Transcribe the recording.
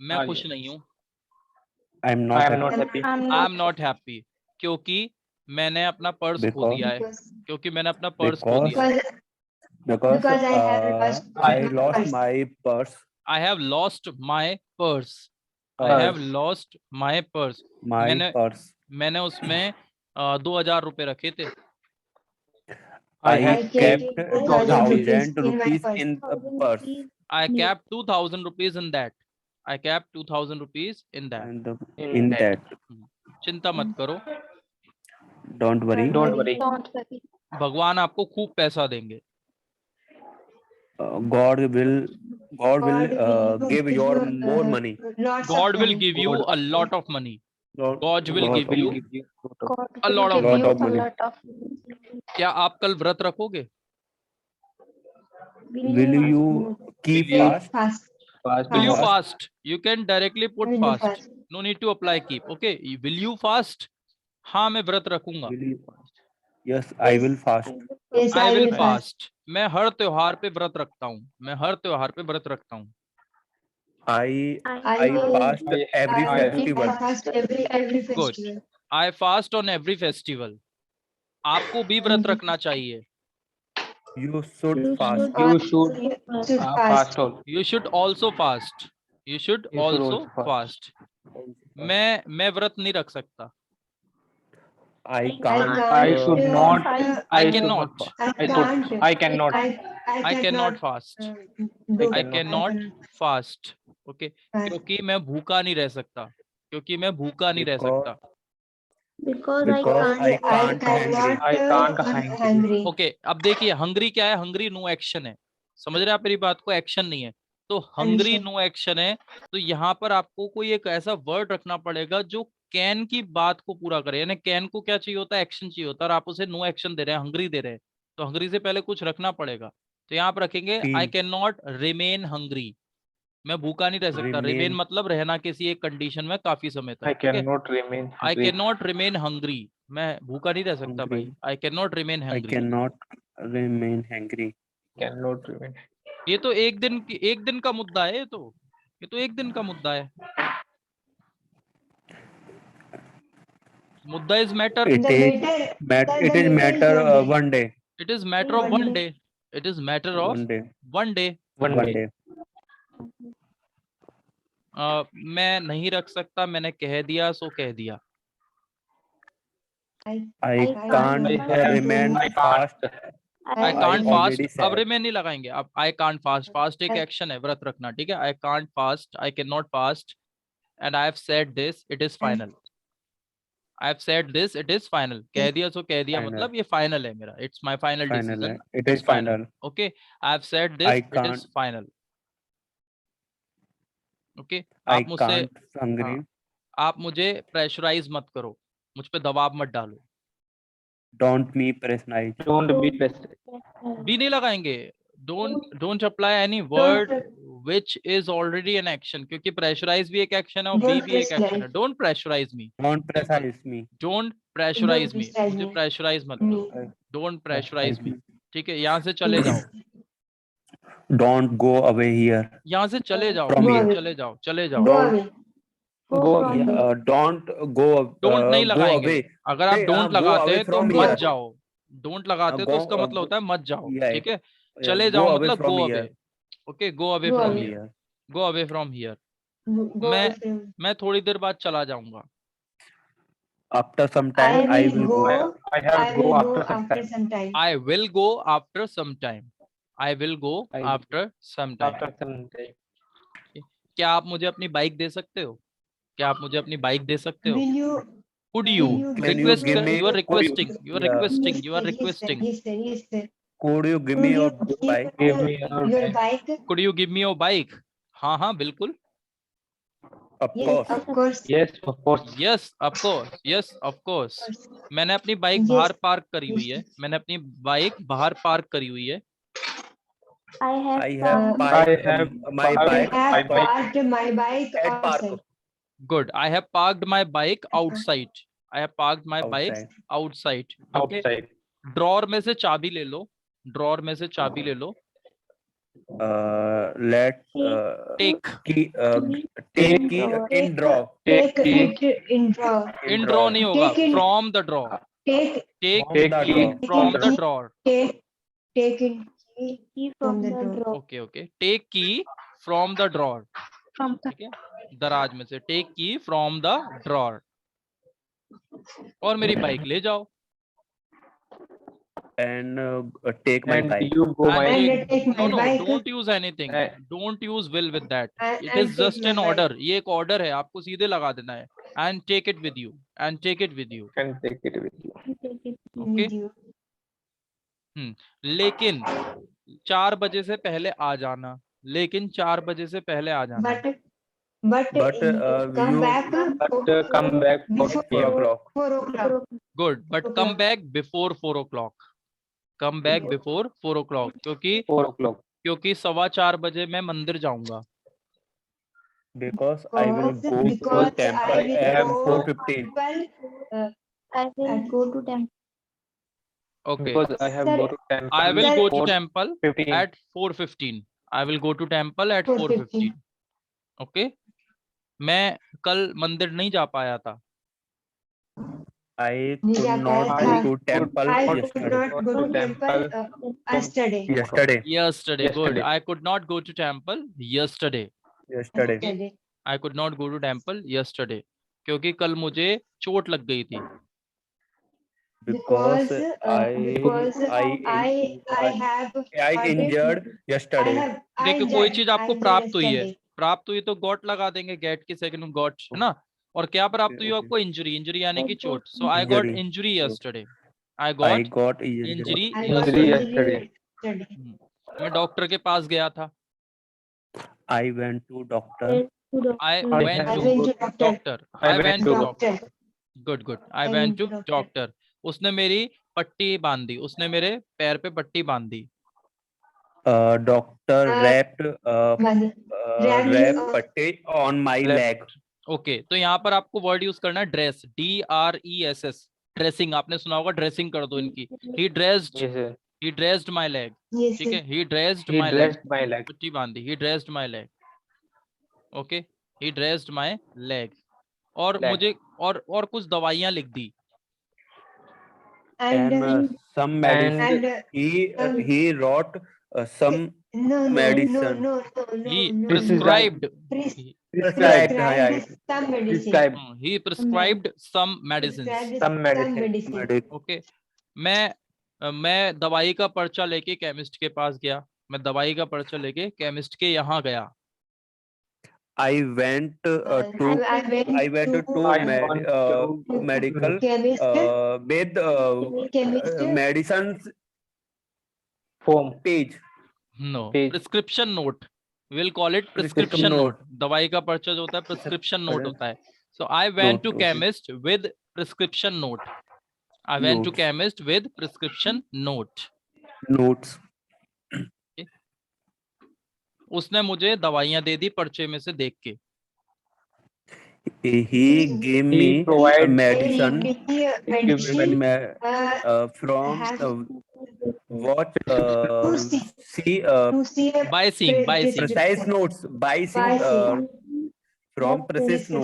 मैं हाँ खुश जी। नहीं हूँ। I am I not am happy not happy I am not happy, क्योंकि मैंने अपना पर्स खो because दिया है। क्योंकि मैंने अपना पर्स खो because दिया है। because I lost I- my purse. I have lost my purse. I Purse. Have lost my purse. My मैंने purse. मैंने उसमें 2000 रुपए रखे थे। I I have kept kept 2,000 rupees in the purse. I kept 2000 rupees in that. I kept 2000 rupees in that. And in in that. that, चिंता मत करो, don't worry. Don't worry. भगवान आपको खूब पैसा देंगे। God will give your more money. God will give you a lot of money. God will God give will you give you a lot of lot money. of money. क्या आप कल व्रत रखोगे? Will you keep Will you fast? fast. Will you Fast. fast? You can directly put fast. No need to apply keep. Okay. Will you fast? हाँ, मैं व्रत रखूंगा। Will you fast? Yes, I will fast. I will fast. मैं हर त्योहार पे व्रत रखता हूँ। मैं हर त्योहार पे व्रत रखता हूँ। I fast every I will festival. Good. I fast on every festival. आपको भी व्रत रखना चाहिए। You should fast. You should fast all. You should also fast. You should You should also also fast. मैं व्रत नहीं रख सकता। I can't. I should not. I should cannot. not fast. I cannot. I cannot fast. I cannot fast. Okay. क्योंकि मैं भूखा नहीं रह सकता। क्योंकि मैं भूखा नहीं रह सकता। Because I can't hungry. I can't hungry. Okay, अब देखिए हंग्री क्या है? हंग्री नो एक्शन है। समझ रहे हैं आप मेरी बात को? एक्शन नहीं है तो हंग्री नो एक्शन है। तो यहाँ पर आपको कोई एक ऐसा वर्ड रखना पड़ेगा जो कैन की बात को पूरा करे। यानी कैन को क्या चाहिए होता है? एक्शन चाहिए होता है, और आप उसे नो एक्शन दे रहे हैं, हंग्री दे रहे हैं। तो हंग्री से पहले कुछ रखना पड़ेगा। तो यहाँ पर रखेंगे आई Feel. Can not remain hungry. मैं भूखा नहीं रह सकता। Remain Remain. मतलब रहना किसी एक कंडीशन में काफी समय I तक। ठीक है। cannot remain I hungry. Can not remain hungry. मैं भूखा नहीं रह सकता Hungry. भाई। I can not remain I hungry. cannot remain hungry. Cannot remain. ये तो एक दिन का मुद्दा है। ये तो एक दिन का मुद्दा है। मुद्दा is matter. It is matter one day. It is matter of one day. It is matter of One day. One day. One One day. day. मैं नहीं रख सकता, मैंने कह दिया सो कह दिया। I I can't have- remain I can't. fast. I can't already fast. अब said. रिमेन नहीं लगाएंगे। अब आई कांट फास्ट। फास्ट एक एक्शन है, व्रत रखना। ठीक है। I can't fast, I can not fast, and I have said this, it is final. I have said this, it is final. कह दिया सो कह दिया, Final. मतलब ये फाइनल है मेरा। It's my final Final decision. है. It is final. Okay, I have said I this, it is can't. Final. Okay, I आप मुझसे can't hungry. आप मुझे प्रेशराइज मत करो, मुझ पे दबाव मत डालो। Don't me pressurize. Don't be pressed. भी नहीं लगाएंगे। Don't apply any word which is already an action, क्योंकि प्रेशराइज भी एक एक्शन है और बी भी एक एक्शन है। Don't pressurize me. Don't pressurize me. Don't pressurize me. मुझे प्रेशराइज मत करो। Don't pressurize me. ठीक है, यहाँ से चले जाओ। Don't go away here. यहाँ से चले जाओ। From here. चले जाओ, चले जाओ। Go away. Don't go. Don't नहीं go लगाएंगे। away. अगर आप नहीं, डोंट go लगाते away हैं तो from मत here. जाओ। डोंट लगाते तो go- उसका मतलब होता है मत जाओ। yeah, ठीक है, yeah, चले go जाओ away मतलब from go here. Away. Okay, go away From from here. here. Go away from here. मैं थोड़ी देर बाद चला जाऊंगा। After some time, I will go. I have to go after some time. I will go after some time. I will go I- after some time. After some time. क्या आप मुझे अपनी bike दे सकते हो? क्या आप मुझे अपनी बाइक दे सकते हो? Could you Can you request? give me- You are requesting. You are Yeah. requesting. You are requesting. Could you give me your bike? Give me your bike. Could you give me your bike? हाँ हाँ बिल्कुल। Of course. Yes, of course. Yes, of course. Yes, of course. मैंने अपनी bike बाहर park करी हुई है। मैंने अपनी बाइक बाहर पार्क करी हुई है। I have I have my bike. parked my bike at park. Good. I have parked my bike outside. I have parked my bike outside. Okay. outside. Drawer में से चाबी ले लो। ड्रॉर में से चाबी ले लो। Let Take. key take key in draw. Take it in draw. In draw नहीं होगा, Take in- from the draw. Take Take From the key draw. from the key. drawer. take in key from the drawer. Okay. Take key from the drawer. ठीक है, दराज में से take की from the drawer. और मेरी bike ले जाओ। And take my And bike. you go my And take my No, bike. don't use anything. Uh, Don't use will with that. and- It and is take just my an bike. order. ये एक order है, आपको सीधे लगा देना है। And take it with you. And take it with you. and take it with you. Okay. With you. लेकिन 4 बजे से पहले आ जाना। लेकिन 4 बजे से पहले आ जाना। But come you- back. But come back for Before 4 o'clock. 4 o'clock. Good. But come back before 4 o'clock. Come back before 4 o'clock. 4 o'clock. क्योंकि 4:15 बजे मैं मंदिर जाऊंगा। Because I will go to Because temple I will at go 4:15. Well, I will go to temple. Okay. Because I have Sir, go to temple. I will go to 4:15. temple at 4:15. I will go to temple at 4:15. Okay. मैं कल मंदिर नहीं जा पाया था। I नहीं could जा not पाया go to temple I could yesterday. not go to temple yesterday. Yesterday. Yesterday. Good. Yesterday. I could not go to temple yesterday. Yesterday. I could not go to temple yesterday. क्योंकि कल मुझे चोट लग गई थी। Because I injured yesterday. देखिए कोई चीज आपको प्राप्त हुई है, प्राप्त हुई तो गॉट लगा देंगे, गेट की सेकंड में गॉट, है ना। और क्या प्राप्त हुई आपको? इंजरी। इंजरी यानी कि चोट। So I got Injury. Injury yesterday. I I got got injury Injury yesterday. yesterday. मैं डॉक्टर के पास गया था। I went to doctor. I I went have to to doctor. Doctor. I went to doctor. Doctor. Good. I I went went to to doctor. Doctor. उसने मेरी पट्टी बांधी, उसने मेरे पैर पे पट्टी बांधी। Doctor wrapped Wrapped, putty on my leg. Okay तो यहाँ पर आपको वर्ड यूज करना है ड्रेस। DRESS। ड्रेसिंग आपने सुना होगा, ड्रेसिंग कर दो इनकी। He dressed my leg. Yes, ठीक है, he dressed He my leg. dressed my leg. पट्टी बांधी। He dressed my leg. Okay, he dressed my leg. और Leg. मुझे और कुछ दवाइयां लिख दी। And some medicine. and He wrote some no medicine. no He Prescribed. prescribed Prescribed. some medicine. Prescribed he prescribed some medicines. Prescribed some medicine. Medic. Okay, मैं दवाई का पर्चा लेके केमिस्ट के पास गया। मैं दवाई का पर्चा लेके केमिस्ट के यहाँ गया। I went to medical chemist with chemist medicines Form. page. No, Page. Prescription note. Will call it prescription note. दवाई का पर्चा जो होता है प्रिस्क्रिप्शन नोट होता है। So I went to okay. Chemist with prescription note. I went to Notes. Chemist with prescription note. Notes. उसने मुझे दवाइयां दे दी पर्चे में से देख के। He gave me He provide medicine medicine from what To see to see By seeing precise notes by seeing from precise notes.